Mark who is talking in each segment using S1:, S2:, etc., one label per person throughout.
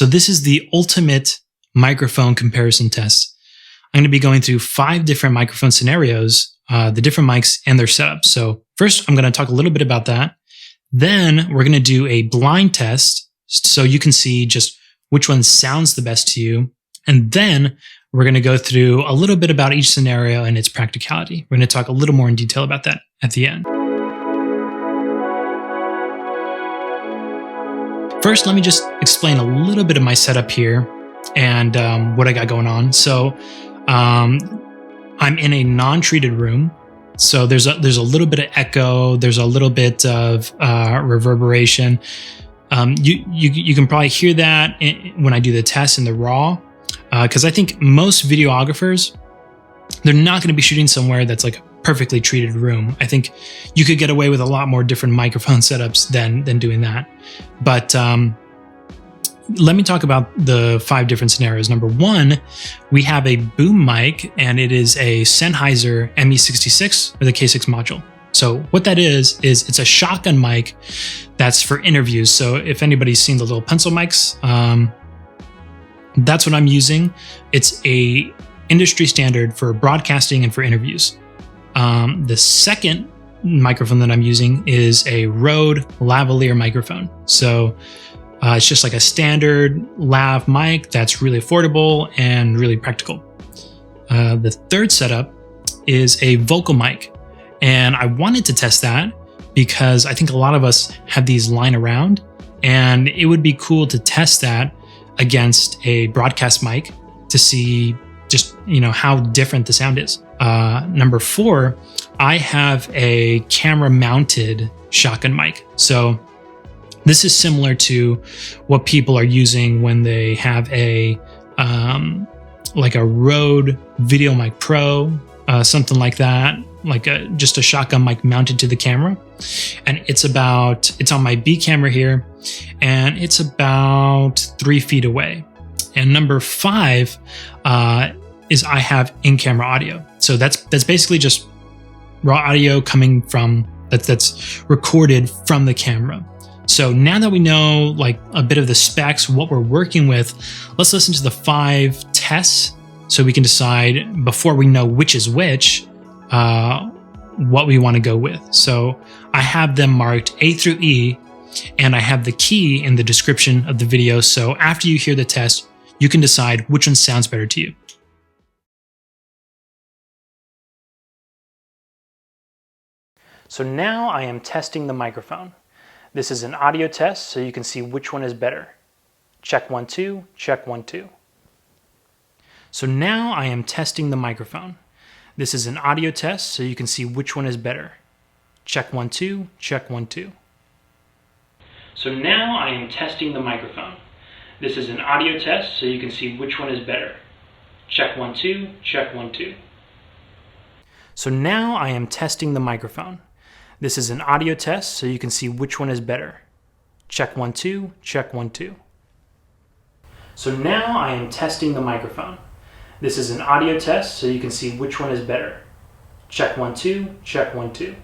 S1: So this is the ultimate microphone comparison test. I'm going to be going through 5 different microphone scenarios, the different mics and their setups. So first, I'm going to talk a little bit about that. Then we're going to do a blind test so you can see just which one sounds the best to you. And then we're going to go through a little bit about each scenario and its practicality. We're going to talk a little more in detail about that at the end. First, let me just explain a little bit of my setup here and what I got going on. So I'm in a non-treated room. So there's a little bit of echo. There's a little bit of reverberation. You can probably hear that when I do the test in the raw, because I think most videographers, they're not going to be shooting somewhere that's like a perfectly treated room. I think you could get away with a lot more different microphone setups than doing that. But let me talk about the 5 different scenarios. Number 1, we have a boom mic, and it is a Sennheiser ME66 with a K6 module. So what that is it's a shotgun mic that's for interviews. So if anybody's seen the little pencil mics, that's what I'm using. It's a industry standard for broadcasting and for interviews. The second microphone that I'm using is a Rode lavalier microphone. So it's just like a standard lav mic that's really affordable and really practical. The third setup is a vocal mic. And I wanted to test that because I think a lot of us have these lying around, and it would be cool to test that against a broadcast mic to see just, how different the sound is. Number 4, I have a camera mounted shotgun mic. So this is similar to what people are using when they have a like a Rode Video Mic Pro, something like that, like just a shotgun mic mounted to the camera. And it's on my B camera here, and it's about 3 feet away. And number 5 is I have in-camera audio. So that's basically just raw audio coming from that's recorded from the camera. So now that we know like a bit of the specs, what we're working with, let's listen to the 5 tests so we can decide before we know which is which, what we want to go with. So I have them marked A through E, and I have the key in the description of the video. So after you hear the test, you can decide which one sounds better to you. So now I am testing the microphone. This is an audio test, so you can see which one is better. Check 1, 2, check 1, 2. So now I am testing the microphone. This is an audio test, so you can see which one is better. Check 1, 2, check 1, 2. So now I am testing the microphone. This is an audio test, so you can see which one is better. Check 1, 2, check 1, 2. So now I am testing the microphone. This is an audio test, so you can see which one is better. Check 1, 2, check 1, 2. So now I am testing the microphone. This is an audio test, so you can see which one is better. Check 1, 2, check 1, 2.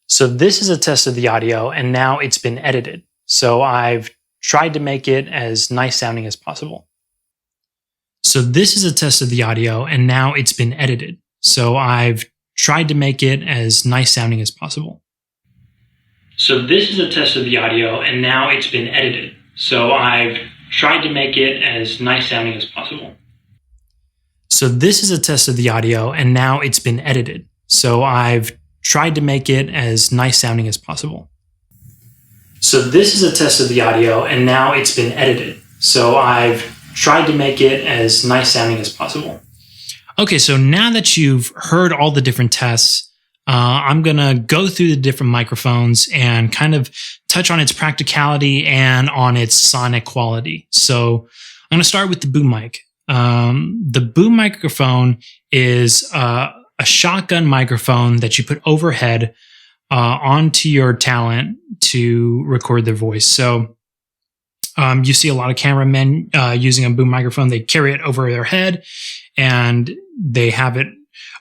S1: So this is a test of the audio, and now it's been edited. So I've tried to make it as nice sounding as possible. So this is a test of the audio, and now it's been edited. So I've tried to make it as nice sounding as possible. So this is a test of the audio, and now it's been edited. So I've tried to make it as nice sounding as possible. So this is a test of the audio, and now it's been edited. So I've tried to make it as nice sounding as possible. So this is a test of the audio, and now it's been edited. So I've tried to make it as nice sounding as possible. Okay, so now that you've heard all the different tests, I'm going to go through the different microphones and kind of touch on its practicality and on its sonic quality. So I'm going to start with the boom mic. The boom microphone is a shotgun microphone that you put overhead onto your talent to record their voice. So you see a lot of cameramen using a boom microphone. They carry it over their head, and they have it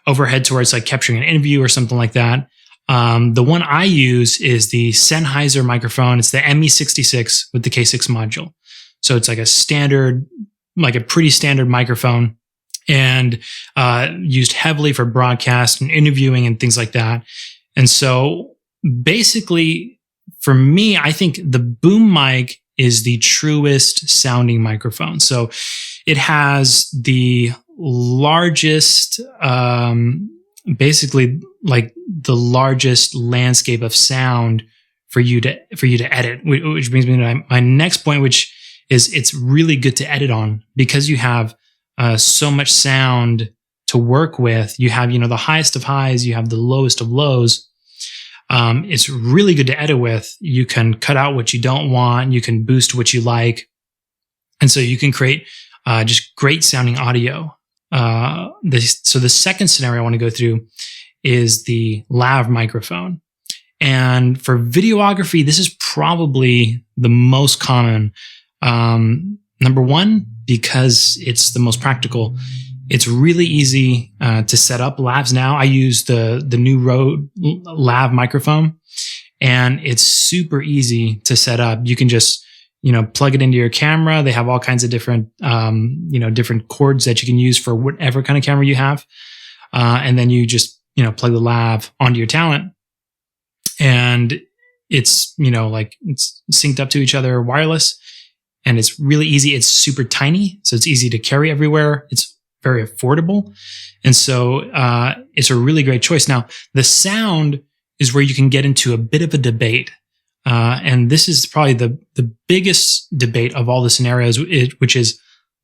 S1: overhead to where it's like capturing an interview or something like that. The one I use is the Sennheiser microphone. It's the ME66 with the K6 module. So it's like a standard, like a pretty standard microphone, and used heavily for broadcast and interviewing and things like that. And so basically, for me, I think the boom mic is the truest sounding microphone. So it has the largest, basically like the largest landscape of sound for you to edit, which brings me to my next point, which is it's really good to edit on because you have so much sound to work with. You have, the highest of highs, you have the lowest of lows. It's really good to edit with. You can cut out what you don't want. You can boost what you like. And so you can create just great sounding audio. So the second scenario I want to go through is the lav microphone. And for videography, this is probably the most common. Number one, because it's the most practical. It's really easy to set up lavs now. I use the new Rode lav microphone, and it's super easy to set up. You can just plug it into your camera. They have all kinds of different different cords that you can use for whatever kind of camera you have, and then you just plug the lav onto your talent, and it's it's synced up to each other wireless, and it's really easy. It's super tiny, so it's easy to carry everywhere. It's very affordable. And so it's a really great choice. Now, the sound is where you can get into a bit of a debate. And this is probably the biggest debate of all the scenarios, which is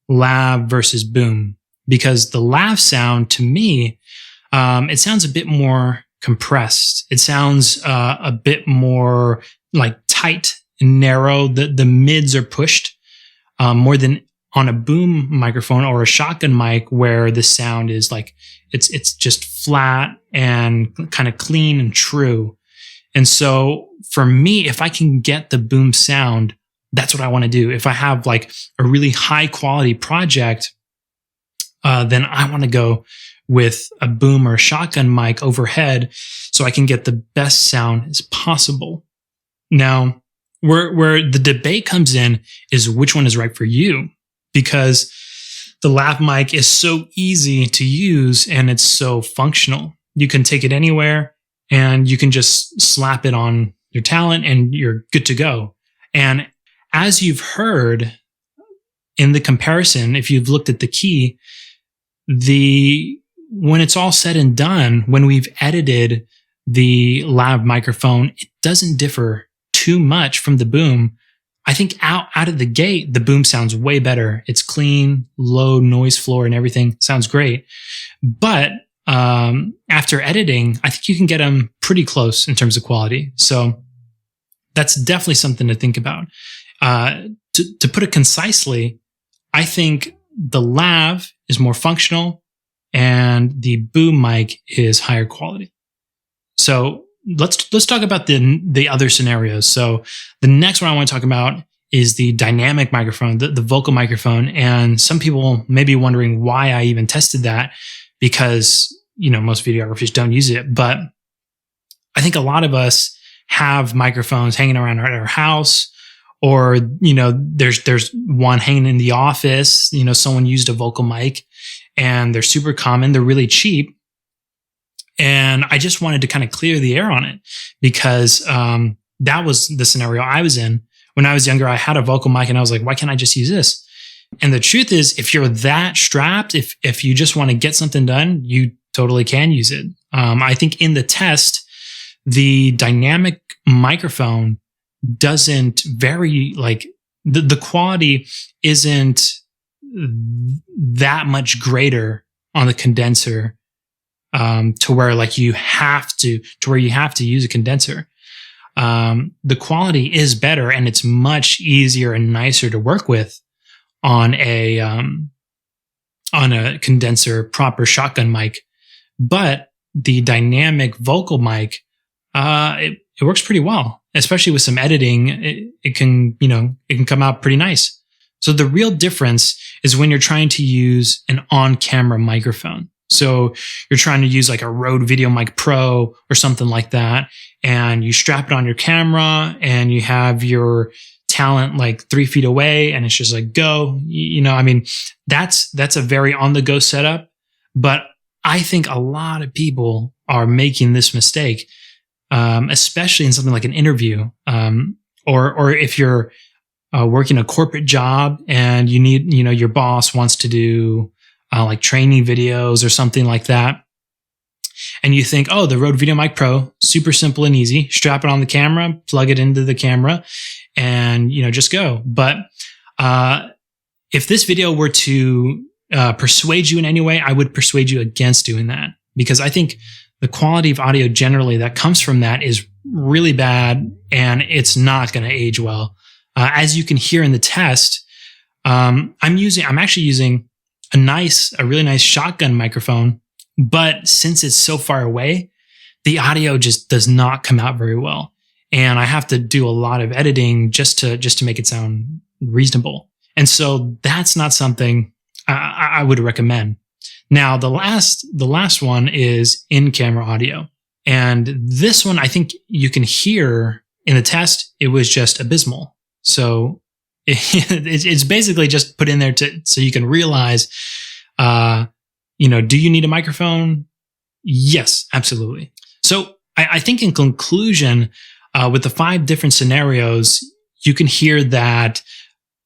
S1: lav versus boom. Because the lav sound, to me, it sounds a bit more compressed. It sounds a bit more like tight and narrow. The mids are pushed more than on a boom microphone or a shotgun mic, where the sound is like it's just flat and kind of clean and true. And so for me, if I can get the boom sound, that's what I want to do. If I have like a really high quality project, then I want to go with a boom or a shotgun mic overhead so I can get the best sound as possible. Now, where the debate comes in is which one is right for you. Because the lav mic is so easy to use and it's so functional. You can take it anywhere and you can just slap it on your talent and you're good to go. And as you've heard in the comparison, if you've looked at the key, when it's all said and done, when we've edited the lav microphone, it doesn't differ too much from the boom. I think out of the gate, the boom sounds way better. It's clean, low noise floor and everything. Sounds great. But after editing, I think you can get them pretty close in terms of quality. So that's definitely something to think about. To put it concisely, I think the lav is more functional and the boom mic is higher quality. So let's talk about the other scenarios. So the next one I want to talk about is the dynamic microphone, the vocal microphone. And some people may be wondering why I even tested that, because most videographers don't use it. But I think a lot of us have microphones hanging around our house, or there's one hanging in the office. Someone used a vocal mic, and they're super common. They're really cheap. And I just wanted to kind of clear the air on it, because that was the scenario I was in. When I was younger, I had a vocal mic and I was like, why can't I just use this? And the truth is, if you're that strapped, if you just want to get something done, you totally can use it. I think in the test, the dynamic microphone doesn't vary, like the quality isn't that much greater on the condenser to where you have to use a condenser. The quality is better and it's much easier and nicer to work with on a condenser proper shotgun mic. But the dynamic vocal mic, it works pretty well, especially with some editing. It can come out pretty nice. So the real difference is when you're trying to use an on-camera microphone. So you're trying to use like a Rode Video Mic Pro or something like that, and you strap it on your camera and you have your talent like 3 feet away and it's just like, go, I mean, that's a very on the go setup. But I think a lot of people are making this mistake, especially in something like an interview, or if you're working a corporate job and you need, your boss wants to do like training videos or something like that. And you think, oh, the Rode Video Mic Pro, super simple and easy. Strap it on the camera, plug it into the camera, and just go. But if this video were to persuade you in any way, I would persuade you against doing that, because I think the quality of audio generally that comes from that is really bad, and it's not going to age well. As you can hear in the test, I'm actually using a really nice shotgun microphone, but since it's so far away, the audio just does not come out very well. And I have to do a lot of editing just to make it sound reasonable. And so that's not something I would recommend. Now, the last one is in-camera audio. And this one, I think you can hear in the test, it was just abysmal. So it's basically just put in there so you can realize, do you need a microphone? Yes, absolutely. So I think in conclusion, with the 5 different scenarios, you can hear that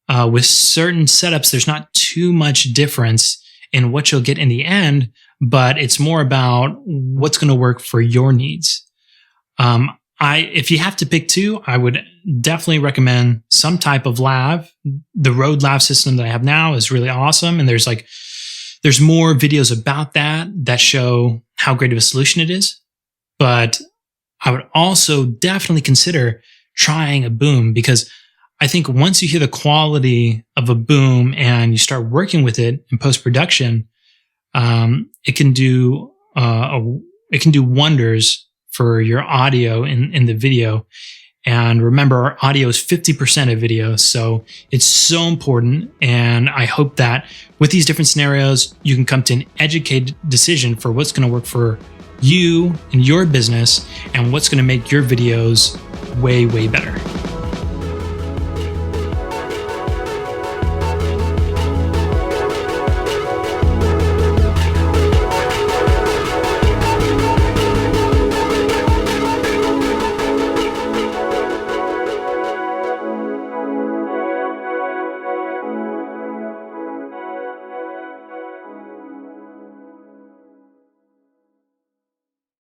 S1: with certain setups, there's not too much difference in what you'll get in the end, but it's more about what's going to work for your needs. If you have to pick 2, I would definitely recommend some type of Lav. The Rode Lav system that I have now is really awesome, and there's more videos about that show how great of a solution it is. But I would also definitely consider trying a boom, because I think once you hear the quality of a boom and you start working with it in post-production, it can do wonders for your audio in the video. And remember, audio is 50% of video, so it's so important. And I hope that with these different scenarios, you can come to an educated decision for what's going to work for you and your business, and what's going to make your videos way, way better.